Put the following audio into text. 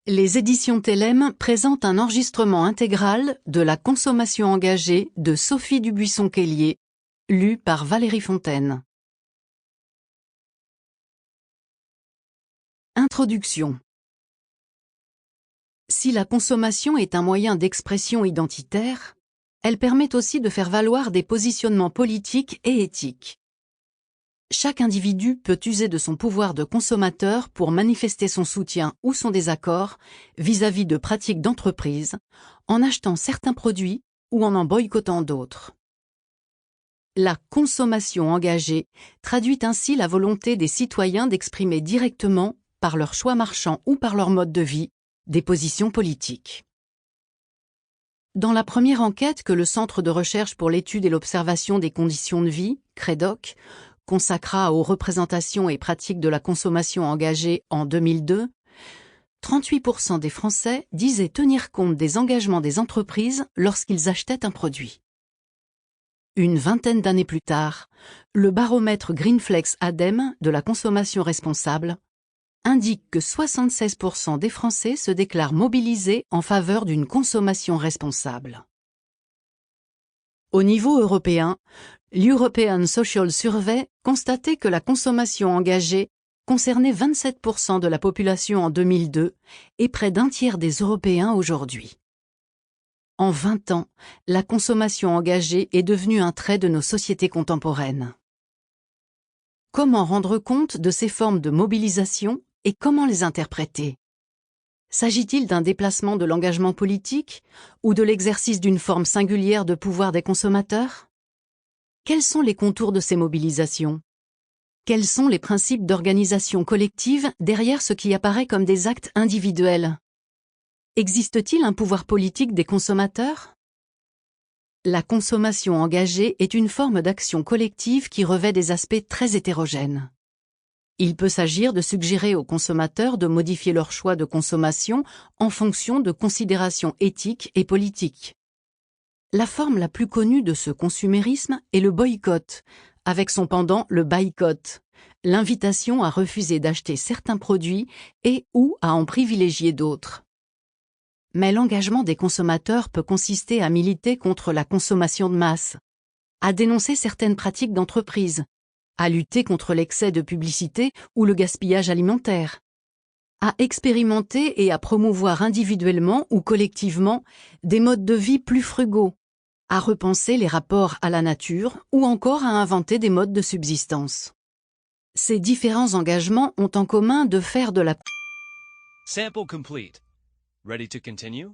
Les éditions Télème présentent un enregistrement intégral de La consommation engagée de Sophie Dubuisson-Kellier, lu par Valérie Fontaine. Introduction. Si la consommation est un moyen d'expression identitaire, elle permet aussi de faire valoir des positionnements politiques et éthiques. Chaque individu peut user de son pouvoir de consommateur pour manifester son soutien ou son désaccord vis-à-vis de pratiques d'entreprise, en achetant certains produits ou en boycottant d'autres. La consommation engagée traduit ainsi la volonté des citoyens d'exprimer directement, par leurs choix marchands ou par leur mode de vie, des positions politiques. Dans la première enquête que le Centre de recherche pour l'étude et l'observation des conditions de vie, CREDOC, consacra aux représentations et pratiques de la consommation engagée en 2002, 38% des Français disaient tenir compte des engagements des entreprises lorsqu'ils achetaient un produit. Une vingtaine d'années plus tard, le baromètre Greenflex ADEME de la consommation responsable indique que 76% des Français se déclarent mobilisés en faveur d'une consommation responsable. Au niveau européen, l'European Social Survey constatait que la consommation engagée concernait 27% de la population en 2002 et près d'un tiers des Européens aujourd'hui. En 20 ans, la consommation engagée est devenue un trait de nos sociétés contemporaines. Comment rendre compte de ces formes de mobilisation et comment les interpréter ? S'agit-il d'un déplacement de l'engagement politique ou de l'exercice d'une forme singulière de pouvoir des consommateurs ? Quels sont les contours de ces mobilisations ? Quels sont les principes d'organisation collective derrière ce qui apparaît comme des actes individuels ? Existe-t-il un pouvoir politique des consommateurs ? La consommation engagée est une forme d'action collective qui revêt des aspects très hétérogènes. Il peut s'agir de suggérer aux consommateurs de modifier leur choix de consommation en fonction de considérations éthiques et politiques. La forme la plus connue de ce consumérisme est le boycott, avec son pendant le boycott, l'invitation à refuser d'acheter certains produits et ou à en privilégier d'autres. Mais l'engagement des consommateurs peut consister à militer contre la consommation de masse, à dénoncer certaines pratiques d'entreprise, à lutter contre l'excès de publicité ou le gaspillage alimentaire, à expérimenter et à promouvoir individuellement ou collectivement des modes de vie plus frugaux, à repenser les rapports à la nature ou encore à inventer des modes de subsistance. Ces différents engagements ont en commun de faire de la Sample complete. Ready to continue?